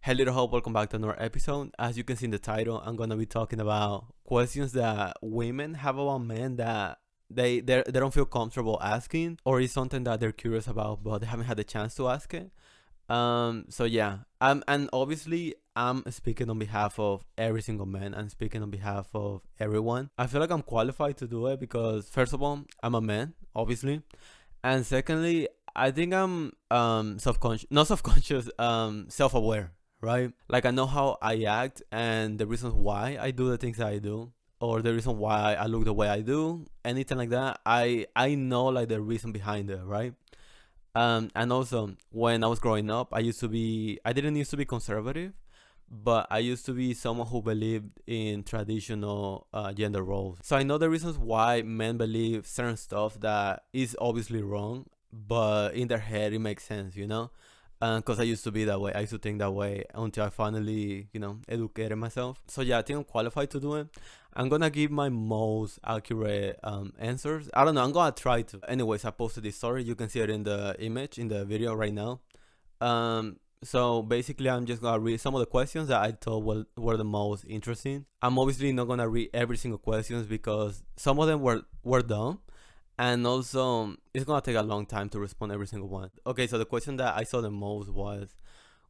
Hello, welcome back to another episode. As you can see in the title, I'm gonna be talking about questions that women have about men that they don't feel comfortable asking, or is something that they're curious about but they haven't had the chance to ask it. So yeah, and obviously I'm speaking on behalf of every single man. I'm speaking on behalf of everyone. I feel like I'm qualified to do it because first of all, I'm a man, obviously, and secondly, I think I'm subconscious, not subconscious, self-aware, right? Like I know how I act and the reasons why I do the things that I do, or the reason why I look the way I do, anything like that. I know like the reason behind it, right? And also when I was growing up, I didn't used to be conservative, but I used to be someone who believed in traditional gender roles. So I know the reasons why men believe certain stuff that is obviously wrong, but in their head it makes sense, you know? Because I used to be that way. I used to think that way until I finally, educated myself. So yeah, I think I'm qualified to do it. I'm gonna give my most accurate answers. I don't know. I'm gonna try to. Anyways, I posted this story. You can see it in the image in the video right now. So basically, I'm just gonna read some of the questions that I thought were the most interesting. I'm obviously not gonna read every single questions because some of them were dumb, and also it's gonna take a long time to respond every single one. Okay, so the question that I saw the most was,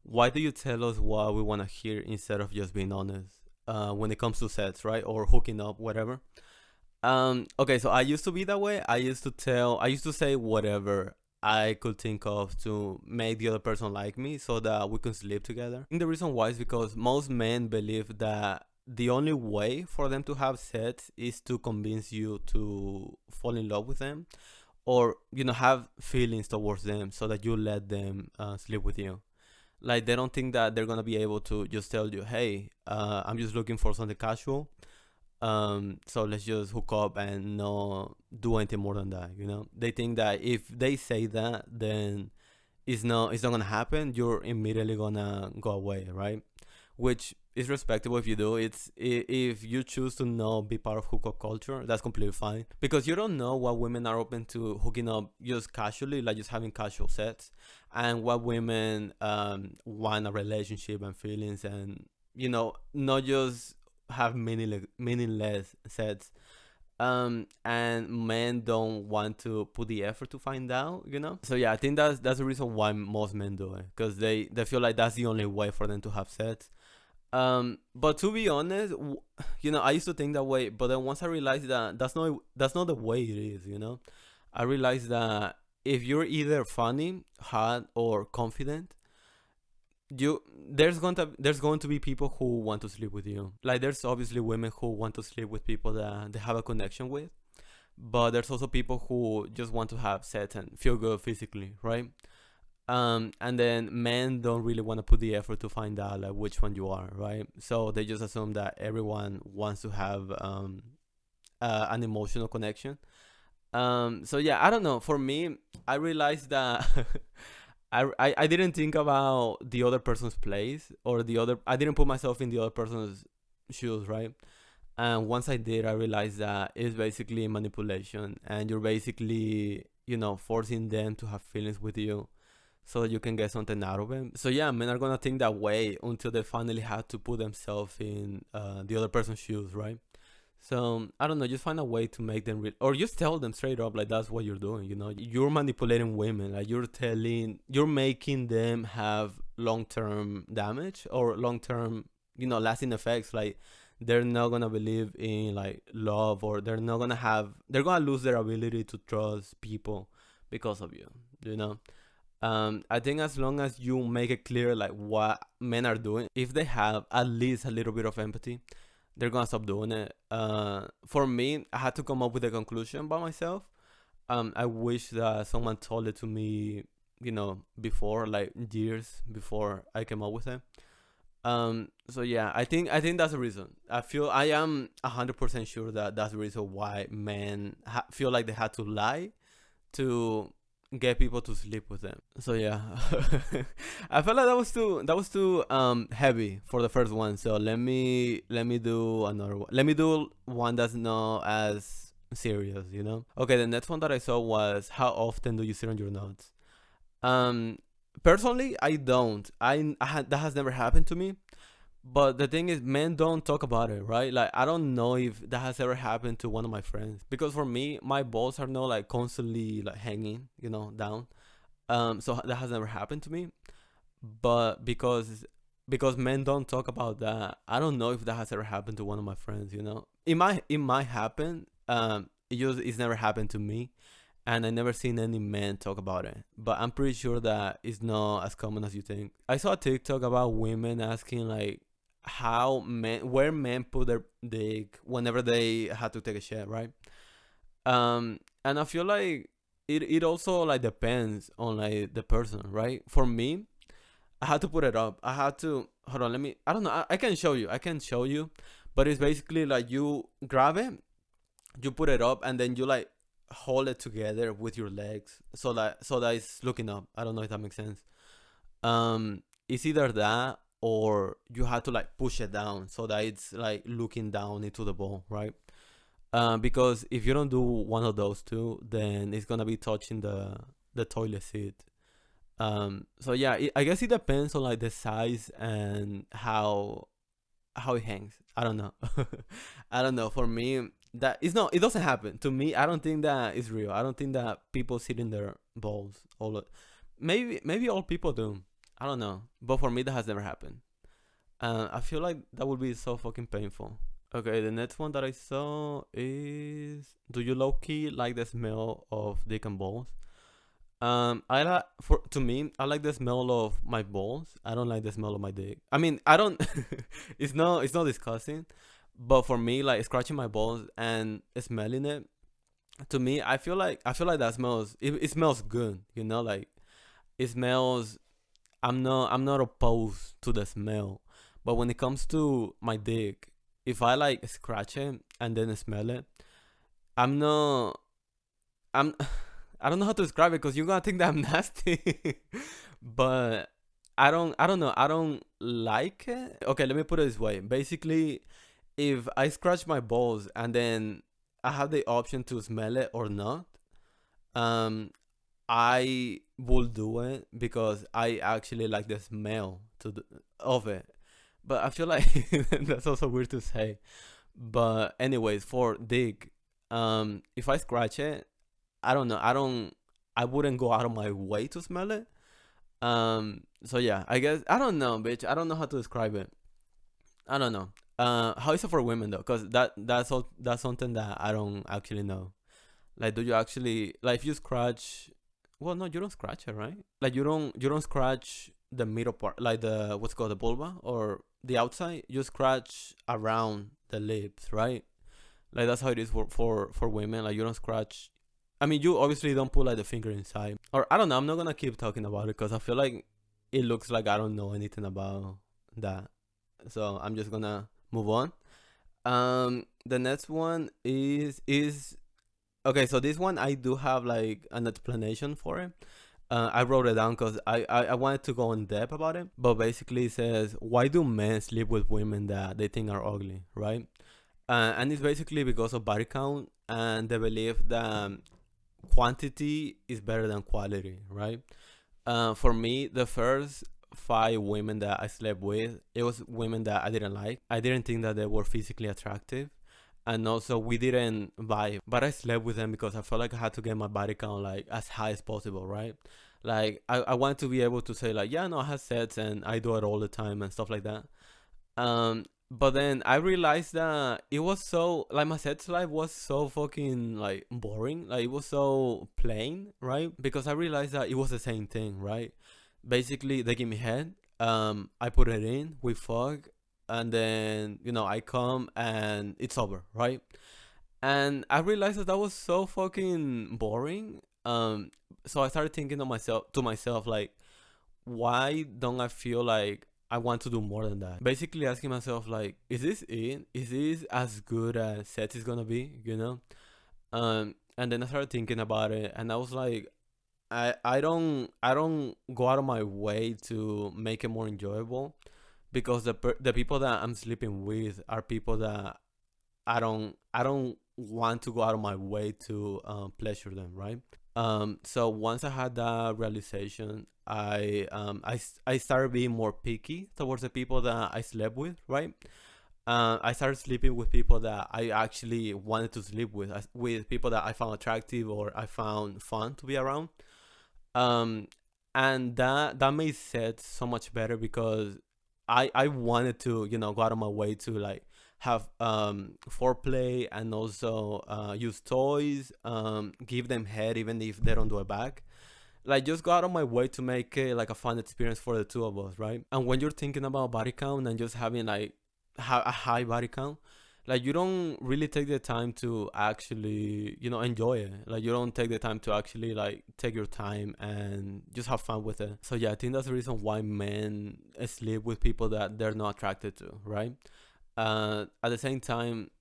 why do you tell us what we want to hear instead of just being honest when it comes to sets, right, or hooking up, whatever? Okay, so I used to be that way. I used to say whatever I could think of to make the other person like me so that we can sleep together. And the reason why is because most men believe that the only way for them to have sex is to convince you to fall in love with them, or have feelings towards them so that you let them sleep with you. Like they don't think that they're gonna be able to just tell you, hey, I'm just looking for something casual, so let's just hook up and not do anything more than that. They think that if they say that, then it's not gonna happen. You're immediately gonna go away, right? Which is respectable if you do. If you choose to not be part of hookup culture, that's completely fine, because you don't know what women are open to hooking up just casually, like just having casual sex, and what women want a relationship and feelings, and not just have meaningless sex. And men don't want to put the effort to find out. So yeah, I think that's the reason why most men do it, because they feel like that's the only way for them to have sex. But to be honest, I used to think that way, but then once I realized that that's not the way it is. I realized that if you're either funny, hot, or confident, you there's going to be people who want to sleep with you. Like there's obviously women who want to sleep with people that they have a connection with, but there's also people who just want to have sex and feel good physically, right? And then men don't really want to put the effort to find out like which one you are, right? So they just assume that everyone wants to have an emotional connection. So yeah, I don't know. For me, I realized that I didn't think about the other person's place, or I didn't put myself in the other person's shoes, right? And once I did, I realized that it's basically manipulation, and you're basically forcing them to have feelings with you so that you can get something out of it. So yeah, men are gonna think that way until they finally have to put themselves in the other person's shoes, right? So I don't know, just find a way to make them or just tell them straight up like that's what you're doing. You're manipulating women, like you're making them have long-term damage or long-term lasting effects. Like they're not gonna believe in like love, or they're gonna lose their ability to trust people because of you. I think as long as you make it clear like what men are doing, if they have at least a little bit of empathy, they're gonna stop doing it. For me, I had to come up with a conclusion by myself. I wish that someone told it to me, before, like years before I came up with it. So yeah, I think that's the reason. I am 100% sure that that's the reason why men feel like they had to lie to get people to sleep with them. So yeah, I felt like that was too heavy for the first one. So let me do another one. Let me do one that's not as serious. Okay, the next one that I saw was, how often do you sit on your nuts? um Personally, I don't. That has never happened to me. But the thing is, men don't talk about it, right? Like, I don't know if that has ever happened to one of my friends. Because for me, my balls are not like constantly like hanging, down. So that has never happened to me. But because men don't talk about that, I don't know if that has ever happened to one of my friends. It might happen. It's never happened to me, and I never seen any men talk about it. But I'm pretty sure that it's not as common as you think. I saw a TikTok about women asking like where men put their dick whenever they had to take a shit, right? And I feel like it also like depends on like the person, right? For me, I had to put it up. I had to hold on. Let me. I don't know. I can show you. I can show you, but it's basically like you grab it, you put it up, and then you like hold it together with your legs, so that it's looking up. I don't know if that makes sense. It's either that or you have to like push it down so that it's like looking down into the ball, right? Because if you don't do one of those two, then it's gonna be touching the toilet seat. So yeah, I guess it depends on like the size and how it hangs. I don't know. I don't know. For me, that is not. It doesn't happen to me. I don't think that is real. I don't think that people sit in their balls maybe all people do. I don't know. But for me, that has never happened. I feel like that would be so fucking painful. Okay, the next one that I saw is: do you low key like the smell of dick and balls? I like for to me, I like the smell of my balls. I don't like the smell of my dick. I mean, I don't. It's not disgusting, but for me, like scratching my balls and smelling it, to me, I feel like that smells. It smells good. Like it smells. I'm not opposed to the smell, but when it comes to my dick, if I like scratch it and then smell it, I'm not. I'm I don't know how to describe it because you're gonna think that I'm nasty. But I don't know. I don't like it. Okay, let me put it this way. Basically, if I scratch my balls and then I have the option to smell it or not, um I will do it because I actually like the smell of it. But I feel like that's also weird to say. But anyways, for dick, if I scratch it, I don't know. I wouldn't go out of my way to smell it. So yeah, I guess I don't know, bitch. I don't know how to describe it. I don't know. How is it for women though? Cause that's something that I don't actually know. Like, do you actually like if you scratch? Well, no, you don't scratch it, right? Like you don't scratch the middle part, like the what's called the vulva or the outside. You scratch around the lips, right? Like that's how it is for women. Like you don't scratch. I mean, you obviously don't put like the finger inside, or I don't know. I'm not gonna keep talking about it because I feel like it looks like I don't know anything about that. So I'm just gonna move on. The next one is okay. So this one I do have like an explanation for it. I wrote it down because I wanted to go in depth about it. But basically, it says why do men sleep with women that they think are ugly, right? And it's basically because of body count and the belief that quantity is better than quality, right? For me, the first five women that I slept with, it was women that I didn't like. I didn't think that they were physically attractive, and also we didn't vibe. But I slept with them because I felt like I had to get my body count like as high as possible, right? Like I want to be able to say like, yeah, no, I have sets and I do it all the time and stuff like that. But then I realized that it was so like my sex life was so fucking like boring. Like it was so plain, right? Because I realized that it was the same thing, right? Basically, they give me head. I put it in, we fuck, and then I come and it's over, right? And I realized that was so fucking boring. So I started thinking to myself like, why don't I feel like I want to do more than that? Basically asking myself like, is this it? Is this as good as sex is gonna be? And then I started thinking about it, and I was like, I don't go out of my way to make it more enjoyable because the people that I'm sleeping with are people that I don't want to go out of my way to pleasure them, right? So once I had that realization, I started being more picky towards the people that I slept with, right? I started sleeping with people that I actually wanted to sleep with people that I found attractive or I found fun to be around. Um, and that made sex so much better because I wanted to, go out of my way to like have foreplay and also use toys, give them head even if they don't do it back, like just go out of my way to make it like a fun experience for the two of us, right? And when you're thinking about body count and just having like a high body count, like you don't really take the time to actually, enjoy it. Like you don't take the time to actually like take your time and just have fun with it. So yeah, I think that's the reason why men sleep with people that they're not attracted to, right? At the same time,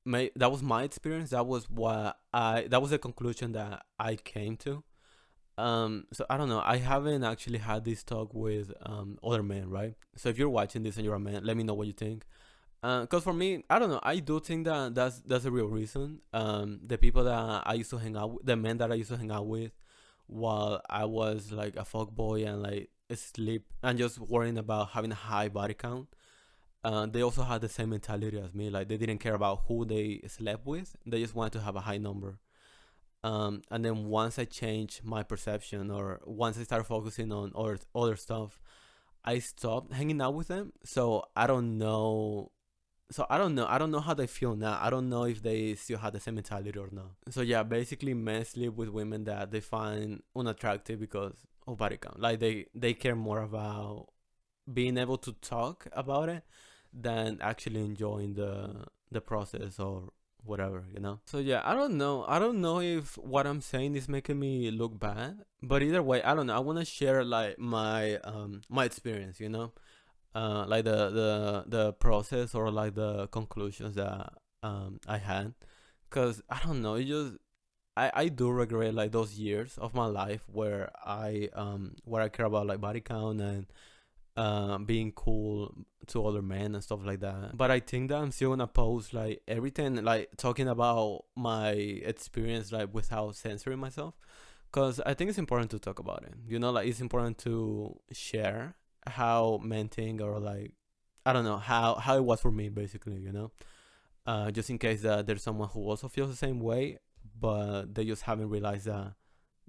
that was my experience. That was the conclusion that I came to. So I don't know, I haven't actually had this talk with other men, right? So if you're watching this and you're a man, let me know what you think. Because for me, I don't know, I do think that that's a real reason. The people that I used to hang out with, the men that I used to hang out with while I was like a fuck boy and like sleep and just worrying about having a high body count, they also had the same mentality as me. Like they didn't care about who they slept with, they just wanted to have a high number. And then once I changed my perception, or once I started focusing on other stuff, I stopped hanging out with them. So I don't know. I don't know how they feel now. I don't know if they still have the same mentality or not. So yeah, basically, men sleep with women that they find unattractive because of body count. Like they care more about being able to talk about it than actually enjoying the process or whatever. So yeah, I don't know. I don't know if what I'm saying is making me look bad, but either way, I don't know. I want to share like my experience. Like the process or like the conclusions that I had, cuz I don't know, it just I do regret like those years of my life where I care about like body count and being cool to other men and stuff like that. But I think that I'm still gonna post like everything, like talking about my experience, like without censoring myself, because I think it's important to talk about it. Like it's important to share how men think, or like I don't know how it was for me, basically. Just in case that there's someone who also feels the same way, but they just haven't realized that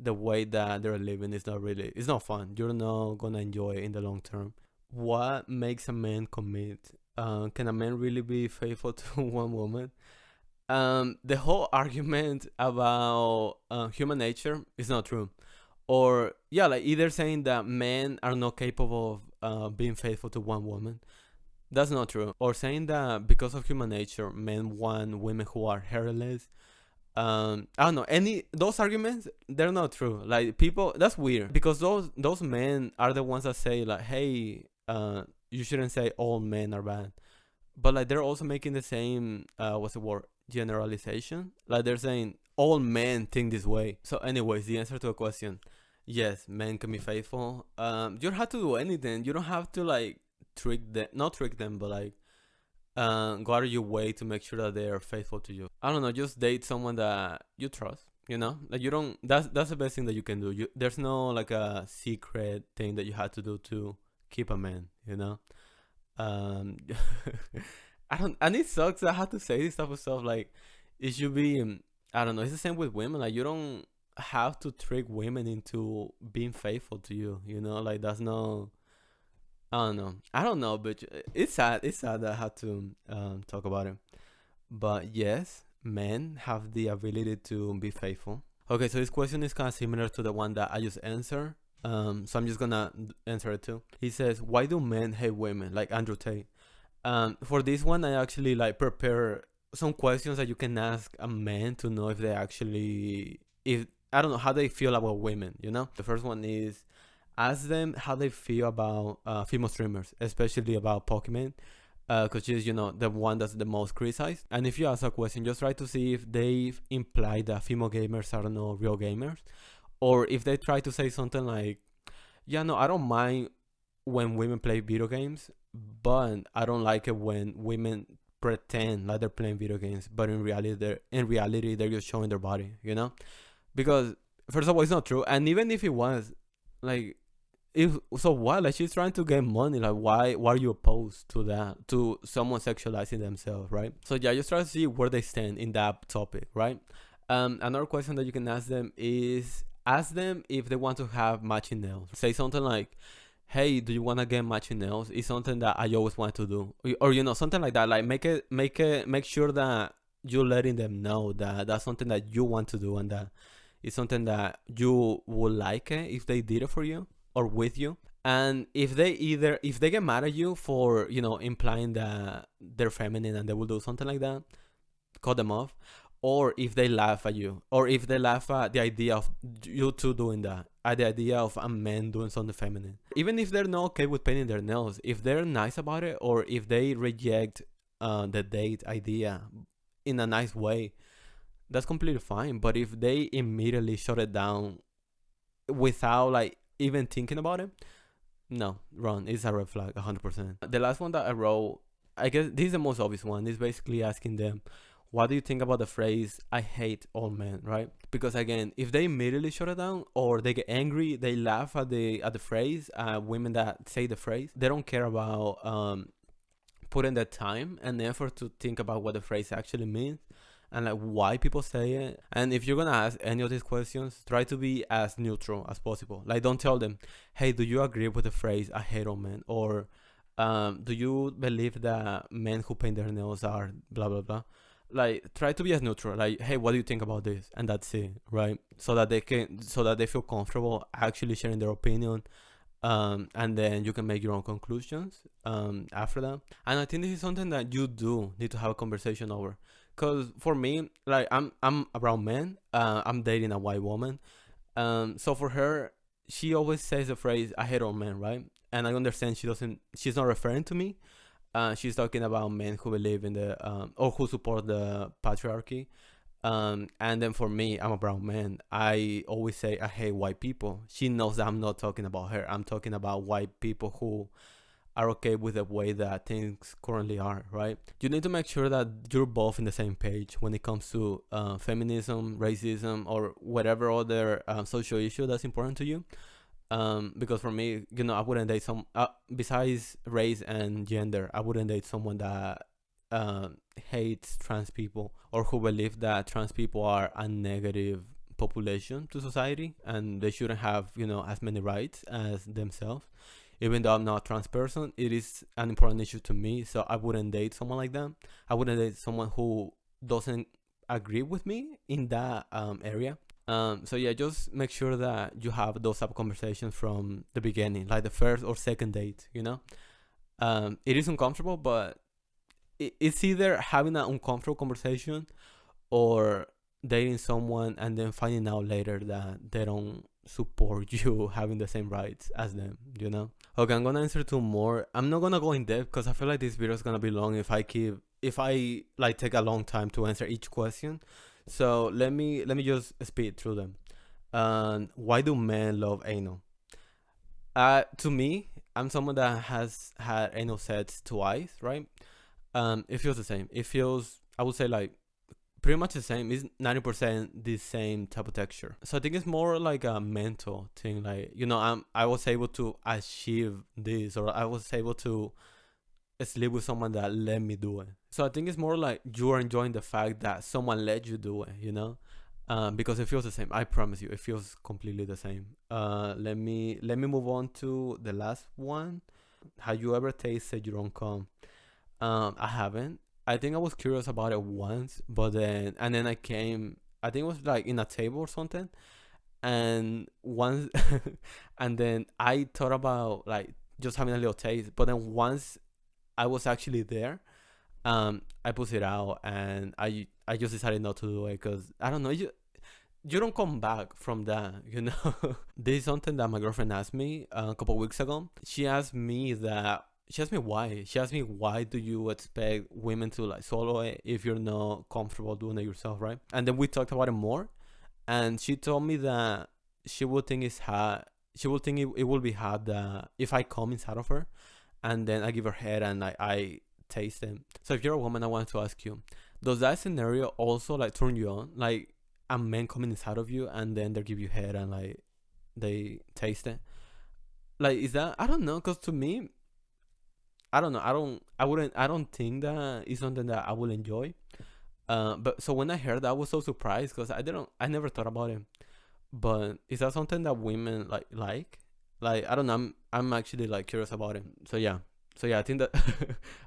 the way that they're living is not really, it's not fun. You're not gonna enjoy it in the long term. What makes a man commit? Can a man really be faithful to one woman? The whole argument about human nature is not true. Or yeah, like either saying that men are not capable of being faithful to one woman. That's not true. Or saying that because of human nature, men want women who are hairless. I don't know, any those arguments, they're not true. Like people, that's weird, because those men are the ones that say like, hey, you shouldn't say all men are bad, but like they're also making the same what's the word, generalization. Like they're saying all men think this way. So anyways, the answer to a question, yes, men can be faithful. You don't have to do anything. You don't have to like trick them, not trick them, but like go out of your way to make sure that they are faithful to you. I don't know, just date someone that you trust. Like you don't. That's the best thing that you can do. There's no like a secret thing that you have to do to keep a man. Um, I don't, and it sucks. I have to say this type of stuff. Like it should be. I don't know. It's the same with women. Like you don't have to trick women into being faithful to you. Like that's no. I don't know, but it's sad. It's sad that I had to talk about it. But yes, men have the ability to be faithful. Okay, so this question is kind of similar to the one that I just answered. So I'm just gonna answer it too. He says, "Why do men hate women?" Like Andrew Tate. For this one, I actually like prepare some questions that you can ask a man to know if they actually, if I don't know how they feel about women. The first one is, ask them how they feel about female streamers, especially about Pokemon, because she's the one that's the most criticized. And if you ask a question, just try to see if they imply that female gamers are not real gamers, or if they try to say something like, yeah, no, I don't mind when women play video games, but I don't like it when women pretend like they're playing video games, but in reality they're just showing their body. Because First of all, it's not true. And even if it was, like, if so, why? Like, she's trying to get money. Like, why are you opposed to that? To someone sexualizing themselves, right? So yeah, just try to see where they stand in that topic, right? Another question that you can ask them is ask them if they want to have matching nails. Say something like, "Hey, do you want to get matching nails?" It's something that I always want to do, or something like that. Like, make sure that you're letting them know that that's something that you want to do, and that it's something that you would like it if they did it for you or with you. And if they get mad at you for implying that they're feminine and they will do something like that, cut them off. Or if they laugh at you, or if they laugh at the idea of you two doing that, at the idea of a man doing something feminine, even if they're not okay with painting their nails, if they're nice about it, or if they reject the date idea in a nice way, that's completely fine. But if they immediately shut it down without like even thinking about it, no, run. It's a red flag, 100%. The last one that I wrote, I guess this is the most obvious one, is basically asking them, what do you think about the phrase "I hate all men," right? Because again, if they immediately shut it down or they get angry, they laugh at the phrase, women that say the phrase, they don't care about putting the time and effort to think about what the phrase actually means and like why people say it. And if you're gonna ask any of these questions, try to be as neutral as possible. Like, don't tell them, "Hey, do you agree with the phrase 'I hate all men,' or do you believe that men who paint their nails are blah blah blah." Like, try to be as neutral. Like, "Hey, what do you think about this?" And that's it, right? So that they feel comfortable actually sharing their opinion. And then you can make your own conclusions after that. And I think this is something that you do need to have a conversation over. Cause for me, like, I'm around men. I'm dating a white woman. So for her, she always says the phrase "I hate all men," right? And I understand she's not referring to me. She's talking about men who believe in the or who support the patriarchy. And then for me, I'm a brown man. I always say I hate white people. She knows that I'm not talking about her. I'm talking about white people who are okay with the way that things currently are, right? You need to make sure that you're both in the same page when it comes to feminism, racism, or whatever other social issue that's important to you. Because for me, I wouldn't date besides race and gender, I wouldn't date someone that hates trans people or who believe that trans people are a negative population to society and they shouldn't have as many rights as themselves. Even though I'm not a trans person, it is an important issue to me, so I wouldn't date someone like that. I wouldn't date someone who doesn't agree with me in that area. So yeah, just make sure that you have those type of conversations from the beginning, like the first or second date. It is uncomfortable, but it's either having an uncomfortable conversation or dating someone and then finding out later that they don't support you having the same rights as them. Okay, I'm gonna answer two more. I'm not gonna go in depth because I feel like this video is gonna be long if I like take a long time to answer each question. So let me just speed through them. Why do men love anal? To me, I'm someone that has had anal sex twice, right? It feels the same. It feels, I would say, like pretty much the same. It's 90% the same type of texture. So I think it's more like a mental thing. Like, I was able to achieve this, or I was able to sleep with someone that let me do it. So I think it's more like you're enjoying the fact that someone let you do it, because it feels the same. I promise you, it feels completely the same. Let me move on to the last one. Have you ever tasted your own cum? I haven't. I think I was curious about it once, but then I came. I think it was like in a table or something, and once, and then I thought about like just having a little taste. But then once I was actually there, I put it out, and I just decided not to do it because I don't know. You don't come back from that. This is something that my girlfriend asked me a couple of weeks ago. She asked me why. She asked me, why do you expect women to like swallow it if you're not comfortable doing it yourself, right? And then we talked about it more, and she told me that she would think it's hard. She would think it will be hard that if I come inside of her, and then I give her head and I taste them. So if you're a woman, I want to ask you, does that scenario also like turn you on? Like, a man coming inside of you and then they give you head and like they taste it. Like, is that, I don't know, because to me, I don't know, I don't think that is something that I will enjoy. But so when I heard that, I was so surprised because I never thought about it. But is that something that women like I don't know, I'm actually like curious about it. So yeah, I think that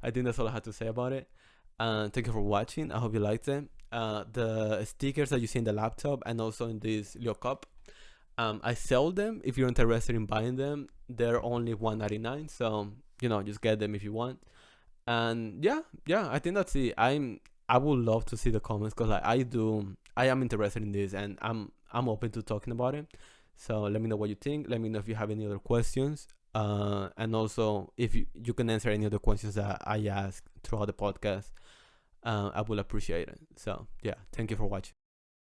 I think that's all I had to say about it. Thank you for watching. I hope you liked it. The stickers that you see in the laptop and also in this little cup, I sell them. If you're interested in buying them, they're only 1.99, so just get them if you want. And yeah, I think that's it. I would love to see the comments because I am interested in this, and I'm open to talking about it. So let me know what you think. Let me know if you have any other questions. And also if you can answer any other questions that I ask throughout the podcast. I will appreciate it. So yeah, thank you for watching.